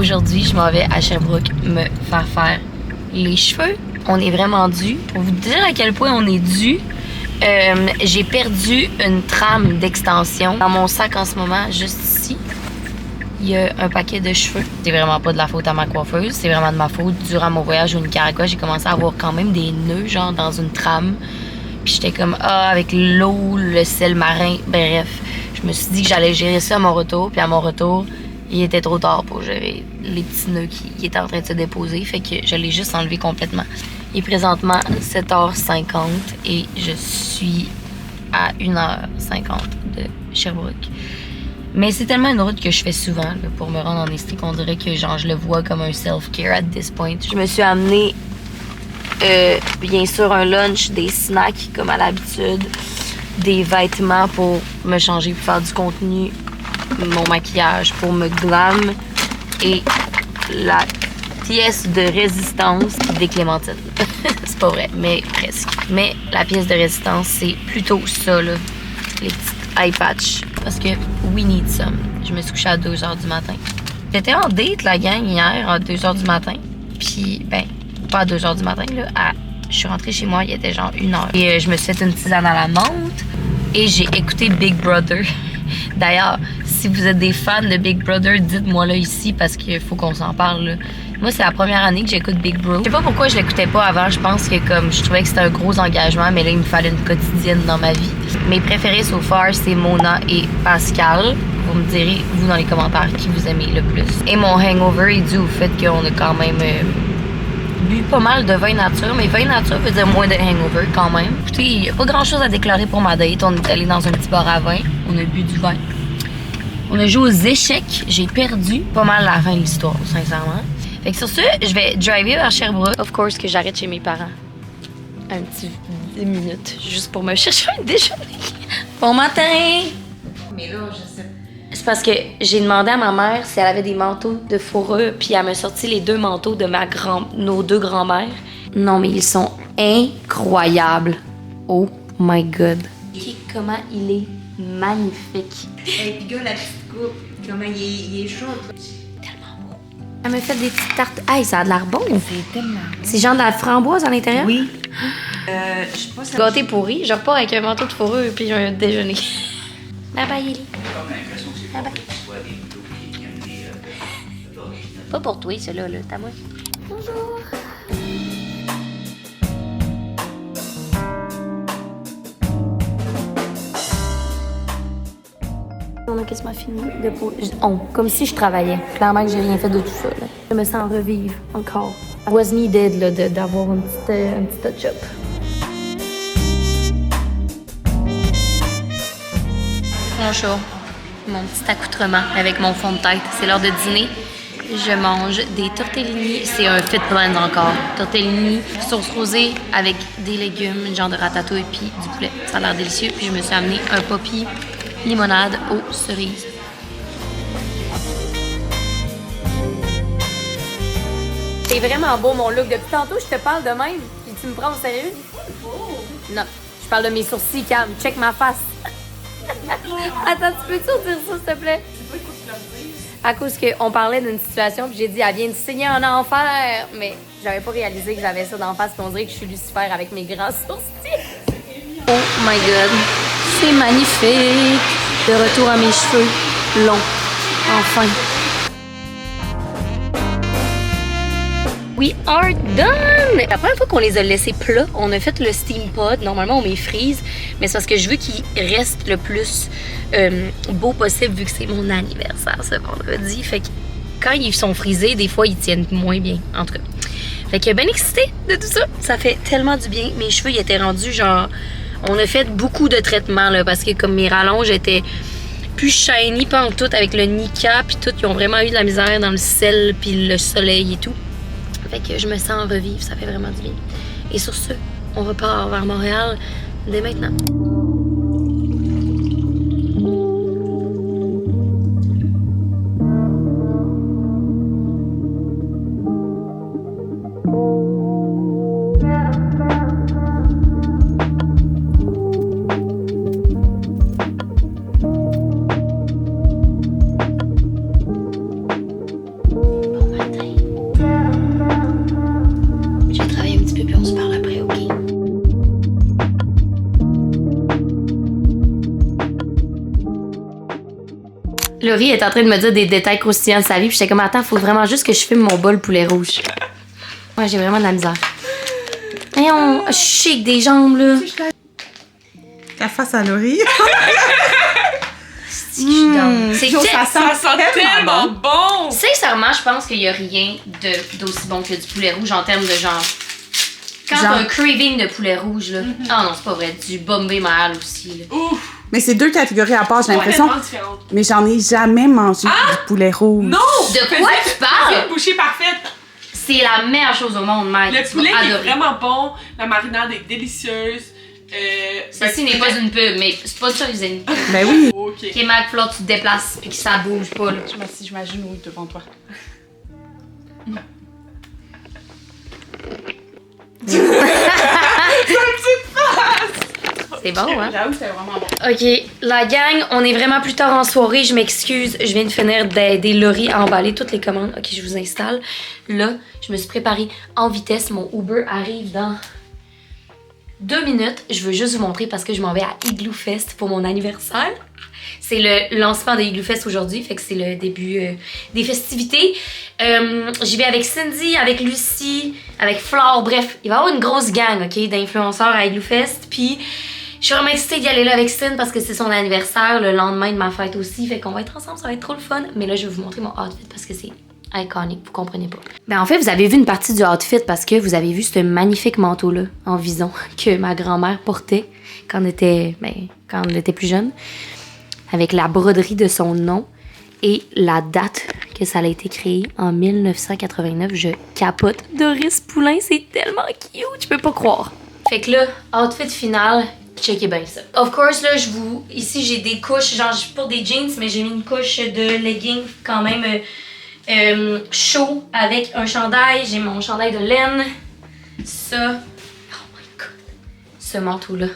Aujourd'hui, je m'en vais à Sherbrooke me faire les cheveux. On est vraiment dû. Pour vous dire à quel point on est dû, j'ai perdu une trame d'extension dans mon sac en ce moment, juste ici. Il y a un paquet de cheveux. C'est vraiment pas de la faute à ma coiffeuse, c'est vraiment de ma faute. Durant mon voyage au Nicaragua, j'ai commencé à avoir quand même des nœuds, genre dans une trame. Puis j'étais comme, avec l'eau, le sel marin, bref. Je me suis dit que j'allais gérer ça à mon retour. Puis à mon retour, il était trop tard pour gérer les petits nœuds qui étaient en train de se déposer. Fait que je l'ai juste enlevé complètement. Il est présentement 7h50 et je suis à 1h50 de Sherbrooke. Mais c'est tellement une route que je fais souvent là, pour me rendre en Estrie qu'on dirait que genre, je le vois comme un self-care at this point. Je me suis amené bien sûr un lunch, des snacks comme à l'habitude, des vêtements pour me changer, pour faire du contenu, mon maquillage pour me glam et la pièce de résistance des clémentines. C'est pas vrai, mais presque. Mais la pièce de résistance, c'est plutôt ça, là, les petits eye patch. Parce que we need some. Je me suis couchée à 2h du matin. J'étais en date, la gang, hier, à 2h du matin. Puis, ben, pas à 2h du matin, là. Je suis rentrée chez moi, il était genre 1h. Et je me suis fait une tisane à la menthe. Et j'ai écouté Big Brother. D'ailleurs, si vous êtes des fans de Big Brother, dites-moi là ici parce qu'il faut qu'on s'en parle, là. Moi, c'est la première année que j'écoute Big Bro. Je sais pas pourquoi je l'écoutais pas avant. Je pense que comme je trouvais que c'était un gros engagement, mais là, il me fallait une quotidienne dans ma vie. Mes préférés so far, c'est Mona et Pascal. Vous me direz, vous, dans les commentaires, qui vous aimez le plus. Et mon hangover est dû au fait qu'on a quand même bu pas mal de vin nature. Mais vin nature veut dire moins de hangover quand même. Écoutez, il n'y a pas grand-chose à déclarer pour ma date. On est allé dans un petit bar à vin. On a bu du vin. On a joué aux échecs. J'ai perdu pas mal la fin de l'histoire, sincèrement. Fait que sur ce, je vais driver vers Sherbrooke. Of course que j'arrête chez mes parents. Un petit 10 minutes, juste pour me chercher un déjeuner. Bon matin! Mais là, je sais. C'est parce que j'ai demandé à ma mère si elle avait des manteaux de fourrure, puis elle m'a sorti les 2 manteaux de nos 2 grands-mères. Non, mais ils sont incroyables. Oh my God. Comment il est magnifique. Et puis, gars, la petite coupe, comment il est chaud. Elle m'a fait des petites tartes. Hey, ça a de l'air bon. C'est tellement bon. C'est genre de la framboise à l'intérieur? Oui. Je sais pas si Gâté pourri. Je repars avec un manteau de fourrure et puis un déjeuner. Bye bye, Ellie. Bye bye. Pas pour toi, celui-là, là. T'as moi. Bonjour. On a quasiment fini de comme si je travaillais. Clairement que j'ai rien fait de tout ça. Là. Je me sens revivre encore. I was needed là, d'avoir un petit touch-up. Bonjour. Mon petit accoutrement avec mon fond de tête. C'est l'heure de dîner. Je mange des tortellini. C'est un fit blend encore. Tortellini, sauce rosée avec des légumes, genre de ratatouille puis du poulet. Ça a l'air délicieux. Puis je me suis amené un poppy limonade aux cerises. C'est vraiment beau mon look. Depuis tantôt, je te parle de même. Puis tu me prends au sérieux? Non. Je parle de mes sourcils, Cam. Check ma face. Attends, tu peux-tu dire ça, s'il te plaît? À cause qu'on parlait d'une situation, puis j'ai dit, elle vient de signer en enfer. Mais j'avais pas réalisé que j'avais ça d'en face, puis on dirait que je suis Lucifer avec mes grands sourcils. Oh my God. C'est magnifique. De retour à mes cheveux longs. Enfin. We are done! La première fois qu'on les a laissés plats, on a fait le steam pod. Normalement, on les frise, mais c'est parce que je veux qu'ils restent le plus beau possible vu que c'est mon anniversaire ce vendredi. Fait que quand ils sont frisés, des fois, ils tiennent moins bien. En tout cas. Fait que bien excitée de tout ça. Ça fait tellement du bien. Mes cheveux, ils étaient rendus genre... On a fait beaucoup de traitements là, parce que comme mes rallonges étaient plus shiny, pas en tout, avec le Nika puis tout, ils ont vraiment eu de la misère dans le sel puis le soleil et tout. Fait que je me sens revivre, ça fait vraiment du bien. Et sur ce, on repart vers Montréal dès maintenant. Laurie est en train de me dire des détails croustillants de sa vie, puis j'étais comme, attends, faut vraiment juste que je filme mon bol poulet rouge. Ouais, j'ai vraiment de la misère. Voyons, je shake des jambes, là. La face à Laurie. C'est Ça sent tellement bon! Sincèrement, je pense qu'il n'y a rien d'aussi bon que du poulet rouge en termes de genre. Quand t'as un craving de poulet rouge, là. Ah non, c'est pas vrai. Du Bombay Mahal aussi, là. Ouf! Mais c'est 2 catégories à part, j'ai l'impression. Mais j'en ai jamais mangé du poulet rouge. Non! De quoi tu parles? Une bouchée parfaite! C'est la meilleure chose au monde, Mike. Le poulet est vraiment bon, la marinade est délicieuse. Ceci n'est pas une pub, mais c'est pas ça, les amis. Ben oui. Ok. Ok, Mike, faut que tu te déplaces puis que ça bouge pas, là. Je m'assieds, je m'agenouille devant toi. C'est bon, hein? J'avoue, c'est vraiment bon. Ok, la gang, on est vraiment plus tard en soirée. Je m'excuse, je viens de finir d'aider Laurie à emballer toutes les commandes. Ok, je vous installe. Là, je me suis préparée en vitesse. Mon Uber arrive dans 2 minutes. Je veux juste vous montrer parce que je m'en vais à Igloo Fest pour mon anniversaire. C'est le lancement de Igloo Fest aujourd'hui, fait que c'est le début des festivités. J'y vais avec Cindy, avec Lucie, avec Flore, bref, il va y avoir une grosse gang, ok, d'influenceurs à Igloo Fest. Puis je suis vraiment excitée d'y aller là avec Cindy parce que c'est son anniversaire, le lendemain de ma fête aussi, fait qu'on va être ensemble, ça va être trop le fun. Mais là, je vais vous montrer mon outfit parce que c'est iconique, vous comprenez pas. Ben en fait, vous avez vu une partie du outfit parce que vous avez vu ce magnifique manteau-là en vison que ma grand-mère portait quand on était plus jeune, avec la broderie de son nom et la date que ça a été créé en 1989. Je capote. Doris Poulain, c'est tellement cute, je peux pas croire. Fait que là, outfit final, checkez bien ça. Of course, là, ici, j'ai des couches, genre, je porte des jeans, mais j'ai mis une couche de leggings quand même chaud avec un chandail. J'ai mon chandail de laine. Ça. Oh my god. Ce manteau-là,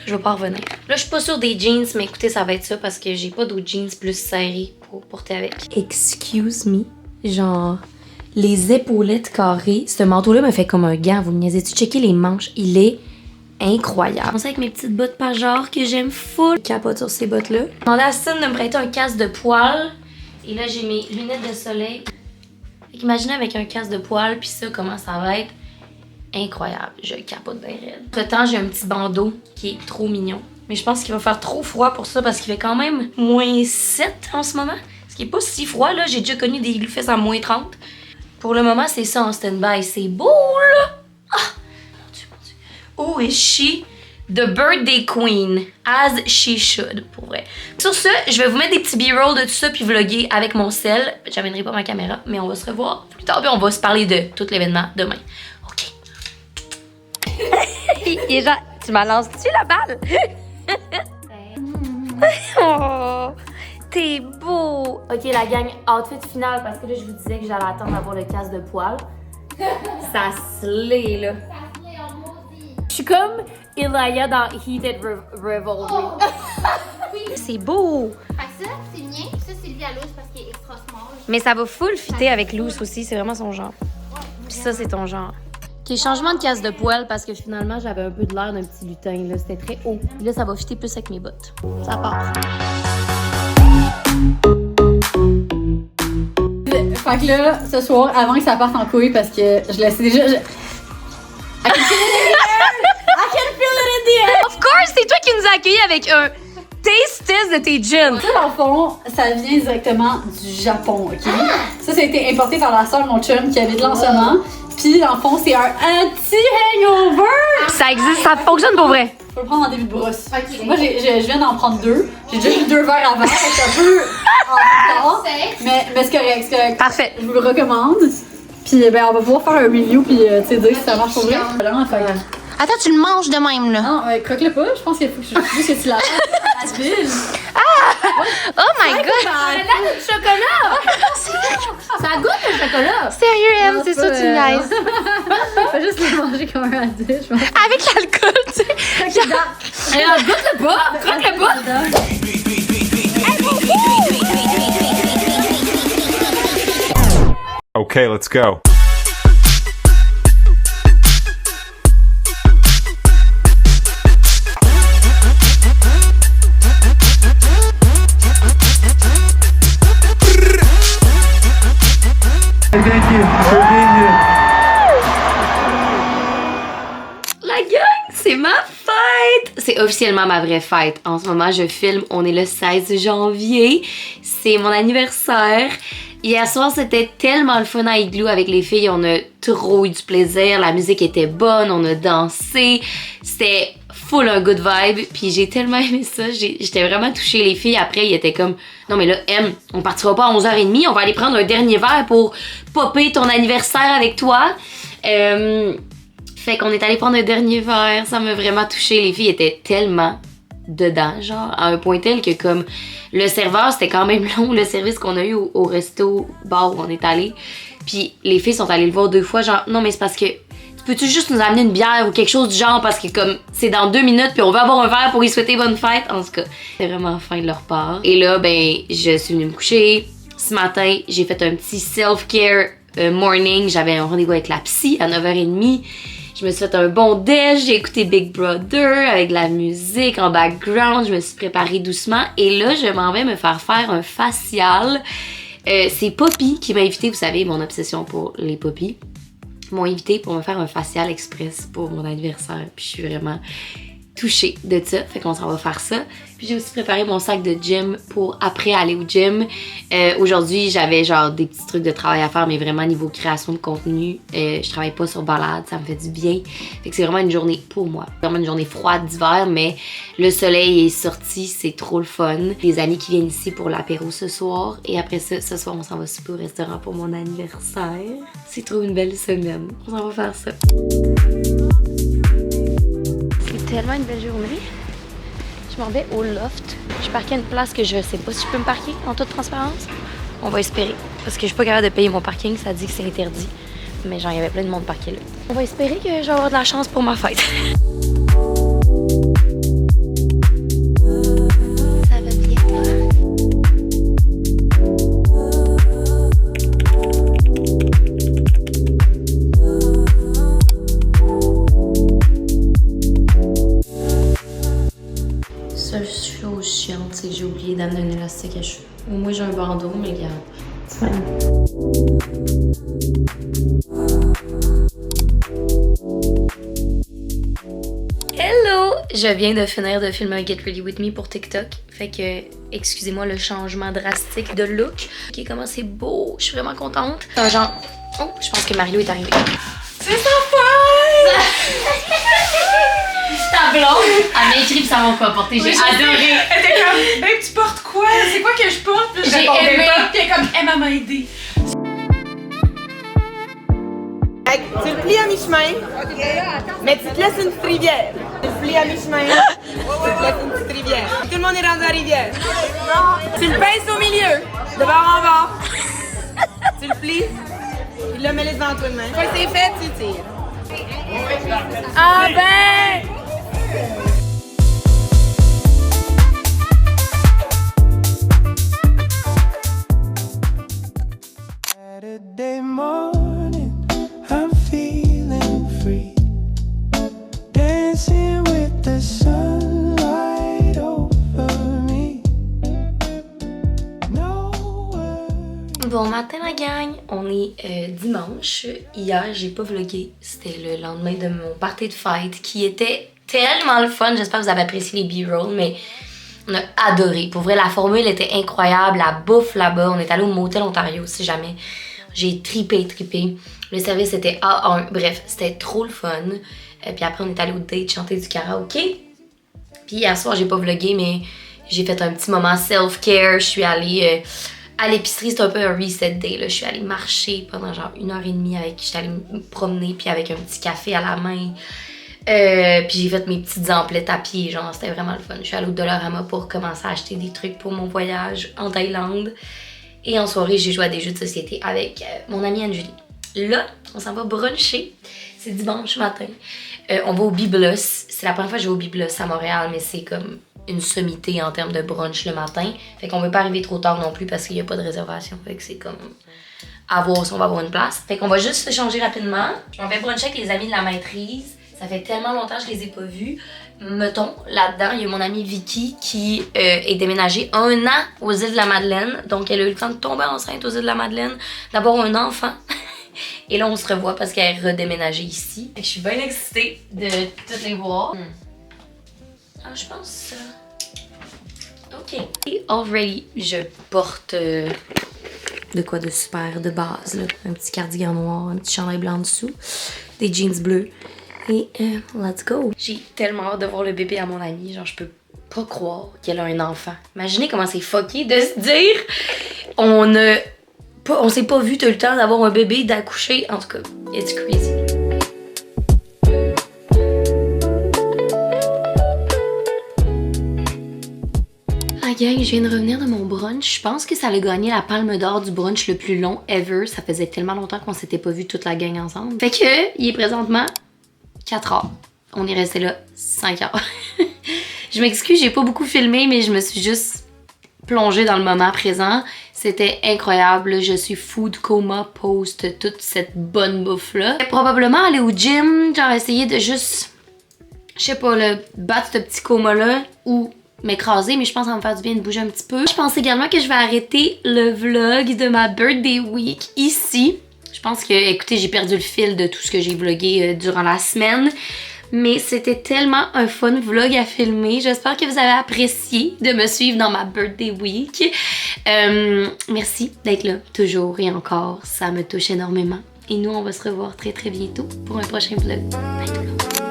je vais pas revenir. Là, je suis pas sûre des jeans, mais écoutez, ça va être ça parce que j'ai pas d'autres jeans plus serrés pour porter avec. Excuse me. Genre, les épaulettes carrées. Ce manteau-là me fait comme un gant. Vous me niaisez-tu? Checkez les manches. Il est incroyable. Je pense avec mes petites bottes Pajor que j'aime full. Je capote sur ces bottes-là. J'ai demandé à Cine de me prêter un casque de poil. Et là, j'ai mes lunettes de soleil. Fait qu'imaginez avec un casque de poil, puis ça, comment ça va être. Incroyable, je capote bien raide. Entre-temps, j'ai un petit bandeau qui est trop mignon. Mais je pense qu'il va faire trop froid pour ça parce qu'il fait quand même -7 en ce moment. Ce qui est pas si froid, là. J'ai déjà connu des Igloo Fest à -30. Pour le moment, c'est ça en stand-by. C'est beau, là! Ah! Mon Dieu, mon Dieu. Oh, is she the birthday queen? As she should, pour vrai. Sur ce, je vais vous mettre des petits b-roll de tout ça puis vlogger avec mon sel. J'amènerai pas ma caméra, mais on va se revoir plus tard. Puis on va se parler de tout l'événement demain. OK. Et genre, tu m'as lancé-tu la balle? Oh, t'es beau! Ok, la gang, outfit final, parce que là, je vous disais que j'allais attendre d'avoir le casque de poil. Ça se l'est, là. Je suis comme Elia dans Heated Revolver. C'est beau! Fait que ça, c'est mien, puis ça, c'est lui à l'os parce qu'il est extra small. Mais ça va full fitter avec Loose aussi, c'est vraiment son genre. Puis ça, c'est ton genre. Ok, changement de casse de poil parce que finalement, j'avais un peu de l'air d'un petit lutin, là. C'était très haut. Puis là, ça va fitter plus avec mes bottes. Ça part. Fait que là, ce soir, avant que ça parte en couille, parce que je laissais déjà... I can feel it in the air! Of course, c'est toi qui nous as accueillis avec un taste test de tes jeans. Ça, dans le fond, ça vient directement du Japon, OK? Ça a été importé par la sœur de mon chum qui habite là en ce moment. Puis, dans le fond, c'est un anti-hangover! Ça existe, ça fonctionne pour vrai. Faut le prendre en début de brosse. Ok. Moi, je viens d'en prendre 2. J'ai déjà eu 2 verres avant, c'est un peu en retard. Mais c'est correct, c'est correct. Parfait. Je vous le recommande. Puis, ben, on va pouvoir faire un review, puis, tu sais, dire si ça marche pour vrai. Vraiment, fait que- Attends, tu le manges de même, là. Non, croque-le pas. Je pense qu'il faut juste que tu la fasses. Oh my god! Chocolat! Ça goûte le chocolat! Sérieux, Em, c'est ça, tu me niaises. Faut juste le manger comme un adulte, je pense. Avec l'alcool, tu sais. Goûte-le pas! Croque-le pas! Okay, let's go. c'est ma fête! C'est officiellement ma vraie fête. En ce moment, je filme, on est le 16 janvier. C'est mon anniversaire. Hier soir, c'était tellement le fun à Igloo avec les filles. On a trop eu du plaisir. La musique était bonne, on a dansé. C'était full un good vibe. Puis j'ai tellement aimé ça. J'étais vraiment touchée. Les filles, après, ils étaient comme... Non, mais là, M, on partira pas à 11h30. On va aller prendre un dernier verre pour popper ton anniversaire avec toi. Fait qu'on est allé prendre un dernier verre. Ça m'a vraiment touchée. Les filles étaient tellement... dedans, genre, à un point tel que comme le serveur, c'était quand même long, le service qu'on a eu au resto bar où on est allé. Puis les filles sont allées le voir 2 fois, genre, non mais c'est parce que peux-tu juste nous amener une bière ou quelque chose du genre parce que comme c'est dans 2 minutes puis on veut avoir un verre pour y souhaiter bonne fête. En tout cas, c'est vraiment fin de leur part. Et là, ben, je suis venue me coucher. Ce matin, j'ai fait un petit self-care morning. J'avais un rendez-vous avec la psy à 9h30. Je me suis fait un bon déj, j'ai écouté Big Brother avec de la musique en background, je me suis préparée doucement et là, je m'en vais me faire un facial. C'est Poppy qui m'a invité, vous savez, mon obsession pour les Poppy. Ils m'ont invité pour me faire un facial express pour mon anniversaire, puis je suis vraiment touchée de ça, fait qu'on s'en va faire ça. Puis j'ai aussi préparé mon sac de gym pour après aller au gym. Aujourd'hui, j'avais genre des petits trucs de travail à faire, mais vraiment niveau création de contenu. Je travaille pas sur balade, ça me fait du bien. Fait que c'est vraiment une journée pour moi. Vraiment une journée froide d'hiver, mais le soleil est sorti, c'est trop le fun. Des amis qui viennent ici pour l'apéro ce soir. Et après ça, ce soir, on s'en va souper au restaurant pour mon anniversaire. C'est trop une belle semaine. On s'en va faire ça. C'est tellement une belle journée. Je m'en vais au loft. Je parquais à une place que je sais pas si je peux me parquer en toute transparence. On va espérer. Parce que je suis pas capable de payer mon parking. Ça dit que c'est interdit. Mais genre, il y avait plein de monde parqué là. On va espérer que je vais avoir de la chance pour ma fête. Ça va bien, toi? Seule chose chiante, c'est que j'ai oublié d'amener un élastique à cheveux. Au moins j'ai un bandeau, mais regarde. C'est fine. Hello! Je viens de finir de filmer un Get Ready With Me pour TikTok. Fait que, excusez-moi le changement drastique de look. Ok, comment c'est beau! Je suis vraiment contente. Genre, oh, je pense que Mario est arrivé. C'est sa fête! Ta blonde, elle m'a écrit pis ça m'a pas porté. J'ai adoré. Elle était comme, babe, tu portes quoi? C'est quoi que je porte? Puis je J'ai répondais aimé. pas. Puis elle est comme, elle m'a aidé. Tu le plies à mi-chemin, mais tu te laisses une petite rivière. Tu le plies à mi-chemin, tu te laisses une petite rivière. Tout le monde est rendu à la rivière. Tu le pinces au milieu, de bord en bord. Tu le plies, puis là, mets-le devant toi de main. Une fois que c'est fait, tu tires. Ah ben! Saturday morning, I'm feeling free, dancing with the sunlight over me. No worries. Bon matin la gang, on est dimanche. Hier j'ai pas vlogué, c'était le lendemain de mon party de fête qui était tellement le fun. J'espère que vous avez apprécié les B-rolls, mais on a adoré. Pour vrai, la formule était incroyable, la bouffe là-bas. On est allé au Motel Ontario si jamais. J'ai tripé. Le service était A1. Bref, c'était trop le fun. Puis après, on est allé au date chanter du karaoké. Puis hier soir, j'ai pas vlogué, mais j'ai fait un petit moment self-care. Je suis allée à l'épicerie, c'était un peu un reset day. Là. Je suis allée marcher pendant genre 1h30 j'étais allée me promener, puis avec un petit café à la main. Puis j'ai fait mes petites emplettes à pied, genre c'était vraiment le fun. Je suis allée au Dollarama pour commencer à acheter des trucs pour mon voyage en Thaïlande. Et en soirée, j'ai joué à des jeux de société avec mon amie Anne-Julie. Là, on s'en va bruncher. C'est dimanche matin. On va au Biblos. C'est la première fois que je vais au Biblos à Montréal, mais c'est comme une sommité en termes de brunch le matin. Fait qu'on veut pas arriver trop tard non plus parce qu'il y a pas de réservation. Fait que c'est comme à voir si on va avoir une place. Fait qu'on va juste se changer rapidement. Je m'en vais bruncher avec les amis de la maîtrise. Ça fait tellement longtemps que je les ai pas vus. Mettons, là-dedans, il y a mon amie Vicky qui est déménagée 1 an aux îles de la Madeleine. Donc, elle a eu le temps de tomber enceinte aux îles de la Madeleine, d'avoir un enfant. Et là, on se revoit parce qu'elle est redéménagée ici. Fait que je suis bien excitée de toutes les voir. Ah, je pense... OK. Et already, je porte de quoi de super de base, là. Un petit cardigan noir, un petit chandail blanc en dessous, des jeans bleus. Et let's go. J'ai tellement hâte de voir le bébé à mon amie. Genre, je peux pas croire qu'elle a un enfant. Imaginez comment c'est fucké de se dire on s'est pas vu tout le temps d'avoir un bébé, d'accoucher. En tout cas, it's crazy. Ah gang, je viens de revenir de mon brunch. Je pense que ça a gagné la palme d'or du brunch le plus long ever. Ça faisait tellement longtemps qu'on s'était pas vu toute la gang ensemble. Fait que, il est présentement 4 heures. On est resté là 5 heures. Je m'excuse, j'ai pas beaucoup filmé, mais je me suis juste plongée dans le moment présent. C'était incroyable. Je suis food coma post toute cette bonne bouffe-là. Probablement aller au gym, genre essayer de juste, je sais pas, battre ce petit coma-là ou m'écraser, mais je pense que ça va me faire du bien de bouger un petit peu. Je pense également que je vais arrêter le vlog de ma birthday week ici. Je pense que, écoutez, j'ai perdu le fil de tout ce que j'ai vlogué durant la semaine. Mais c'était tellement un fun vlog à filmer. J'espère que vous avez apprécié de me suivre dans ma birthday week. Merci d'être là, toujours et encore. Ça me touche énormément. Et nous, on va se revoir très très bientôt pour un prochain vlog. Bye tout le monde.